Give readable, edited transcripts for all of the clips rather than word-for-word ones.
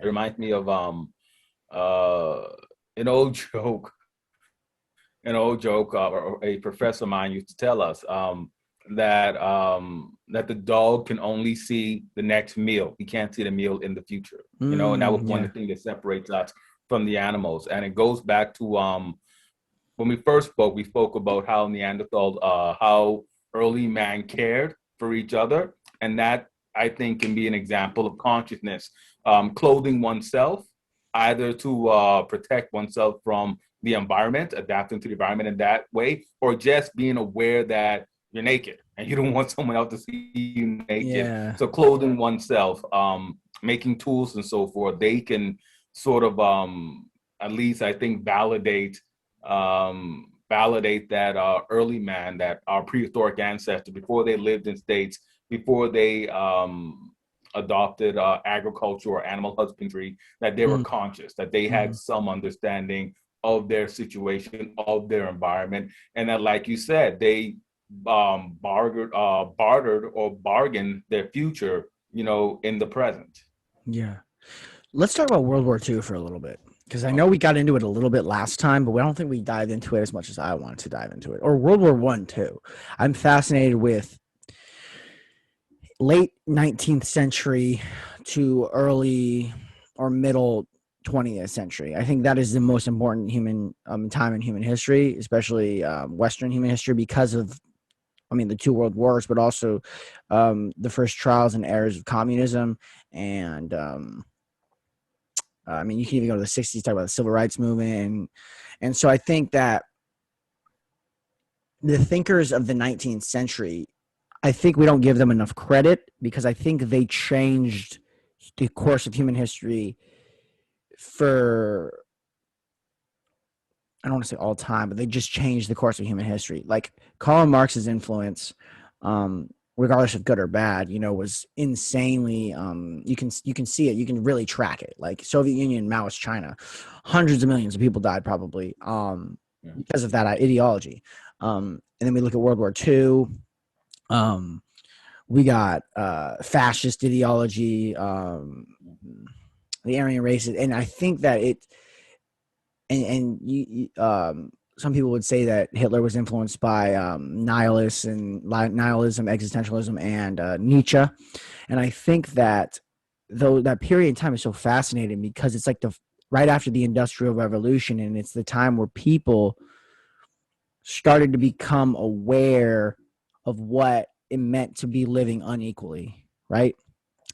It reminds me of uh, an old joke, or a professor of mine used to tell us that the dog can only see the next meal. He can't see the meal in the future. And that was one Yeah. of the things that separates us from the animals. And it goes back to when we first spoke, we spoke about how Neanderthal, how early man cared for each other, and that I think can be an example of consciousness, clothing oneself either to protect oneself from the environment, adapting to the environment in that way, or just being aware that you're naked and you don't want someone else to see you naked. Yeah. So clothing oneself, making tools and so forth, they can sort of at least I think validate that early man, that our prehistoric ancestors, before they lived in states, before they adopted agriculture or animal husbandry, that they were Mm, conscious, that they had mm. some understanding of their situation, of their environment, and that, like you said, they bartered or bargained their future, in the present. Yeah. Let's talk about World War II for a little bit because I know we got into it a little bit last time, but I don't think we dived into it as much as I wanted to dive into it. Or World War One too. I'm fascinated with late 19th century to early or middle 20th century. I think that is the most important human time in human history, especially Western human history, because of, I mean, the two world wars, but also the first trials and errors of communism. And I mean, you can even go to the 60s, talk about the civil rights movement. And so I think that the thinkers of the 19th century, I think we don't give them enough credit because I think they changed the course of human history for, I don't want to say all time, but they just changed the course of human history. Like Karl Marx's influence, regardless of good or bad, was insanely. You can see it, you can really track it. Like Soviet Union, Maoist China, hundreds of millions of people died probably Yeah. because of that ideology. And then we look at World War II. We got fascist ideology, the Aryan races, and I think that it and some people would say that Hitler was influenced by nihilism, existentialism, and Nietzsche. And I think that though that period in time is so fascinating because it's like the right after the Industrial Revolution, and it's the time where people started to become aware of what it meant to be living unequally, right?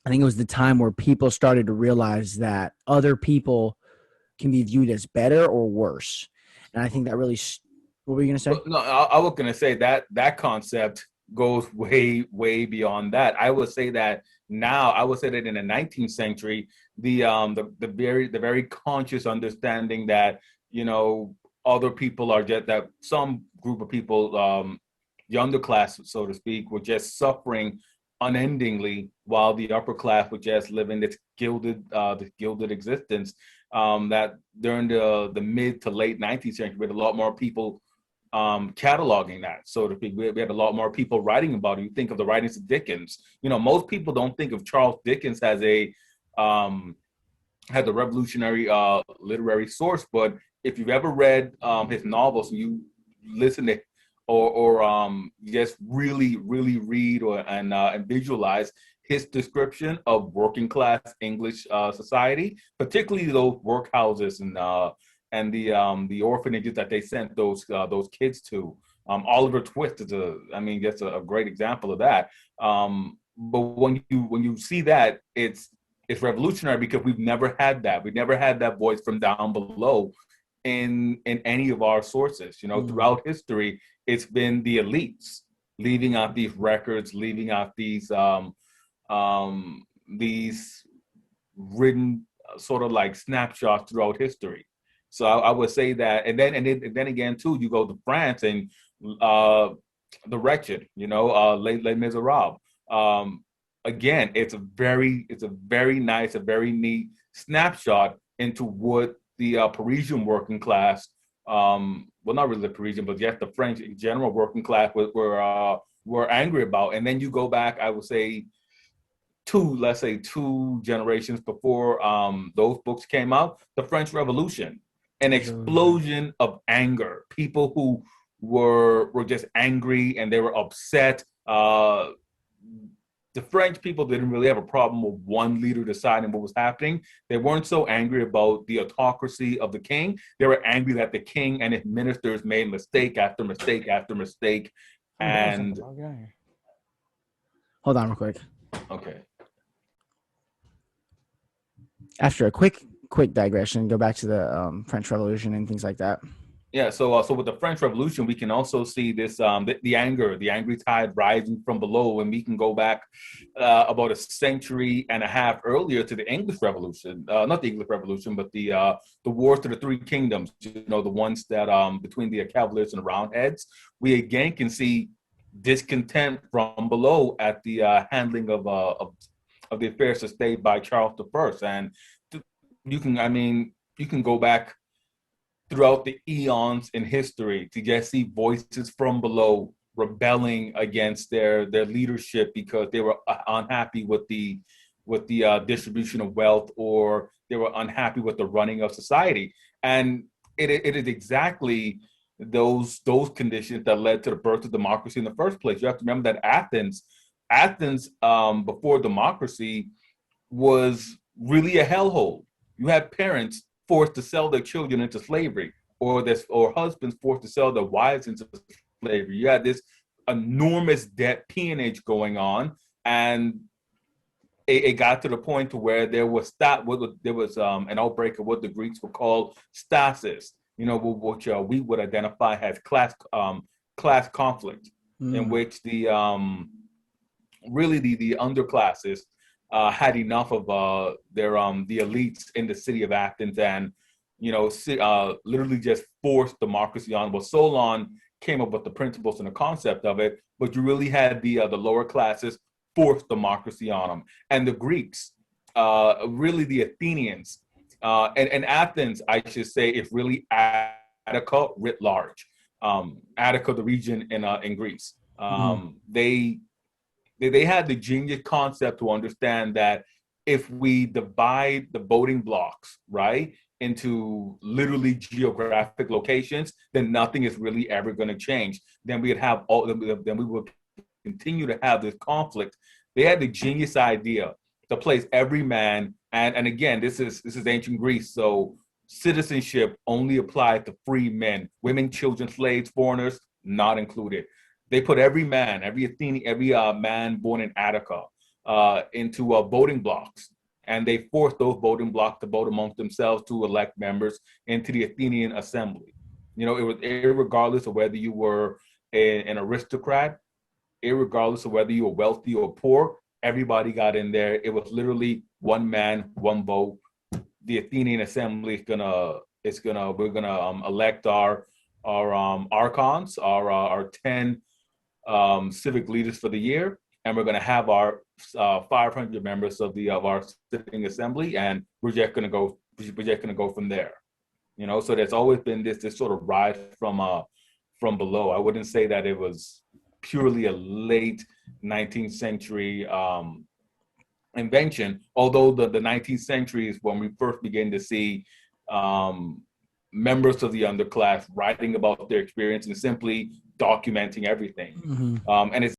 I think it was the time where people started to realize that other people can be viewed as better or worse. And I think that really, what were you going to say? But no, I was going to say that that concept goes way, way beyond that. I would say that now, I would say that in the 19th century, the very conscious understanding that other people are just that some group of people, the underclass, so to speak, were just suffering unendingly, while the upper class was just living this gilded existence. That during the mid to late 19th century, we had a lot more people cataloging that, so to speak. We had a lot more people writing about it. You think of the writings of Dickens. Most people don't think of Charles Dickens um, as a revolutionary literary source, but if you've ever read his novels and you listen to or just really, really read and visualize his description of working class English society, particularly those workhouses and the orphanages that they sent those kids to. Oliver Twist is just a great example of that. But when you see that, it's revolutionary because we've never had that. We've never had that voice from down below in any of our sources. Mm, Throughout history, it's been the elites leaving out these records, leaving out these written sort of like snapshots throughout history. So I would say that, and then again too, you go to France and uh, the Wretched, Les Miserables. Again, it's a very nice, a very neat snapshot into what the Parisian working class, well, not really the Parisian, but just the French in general working class were angry about. And then you go back, I would say, let's say two generations before those books came out, the French Revolution, an explosion of anger, people who were just angry and they were upset. The French people didn't really have a problem with one leader deciding what was happening. They weren't so angry about the autocracy of the king. They were angry that the king and his ministers made mistake after mistake after mistake. And hold on real quick. Okay. After a quick digression, go back to the French Revolution and things like that. Yeah, so with the French Revolution, we can also see this the angry tide rising from below, and we can go back about a century and a half earlier to the English Revolution, not the English Revolution, but the wars to the Three Kingdoms. You know, the ones that between the Cavaliers and the Roundheads. We again can see discontent from below at the handling of the affairs of state by Charles I, and you can go back throughout the eons in history to just see voices from below rebelling against their leadership because they were unhappy with the distribution of wealth, or they were unhappy with the running of society. And it is exactly those conditions that led to the birth of democracy in the first place. You have to remember that Athens before democracy was really a hellhole. You had parents forced to sell their children into slavery, or husbands forced to sell their wives into slavery. You had this enormous debt peonage going on, and it got to the point to where there was an outbreak of what the Greeks would call stasis. You know, which we would identify as class conflict, in which the underclasses had enough of the elites in the city of Athens, and literally just forced democracy on. Well, Solon came up with the principles and the concept of it, but you really had the lower classes force democracy on them, and the Greeks, really the Athenians, and Athens, I should say, is really Attica writ large. Attica, the region in Greece, they had the genius concept to understand that if we divide the voting blocks, right, into literally geographic locations, then nothing is really ever going to change. Then we would continue to have this conflict. They had the genius idea to place every man, and again, this is ancient Greece, so citizenship only applied to free men, women, children, slaves, foreigners, not included. They put every man, every Athenian, every man born in Attica into voting blocks, and they forced those voting blocks to vote amongst themselves to elect members into the Athenian assembly. You know, it was irregardless of whether you were an aristocrat, irregardless of whether you were wealthy or poor, everybody got in there. It was literally one man, one vote. The Athenian assembly we're gonna elect our archons, our 10 civic leaders for the year, and we're going to have our 500 members of our sitting assembly, and we're just going to go from there. You know, so there's always been this sort of rise from below. I wouldn't say that it was purely a late 19th century invention, although the 19th century is when we first begin to see members of the underclass writing about their experience and simply documenting everything. And it's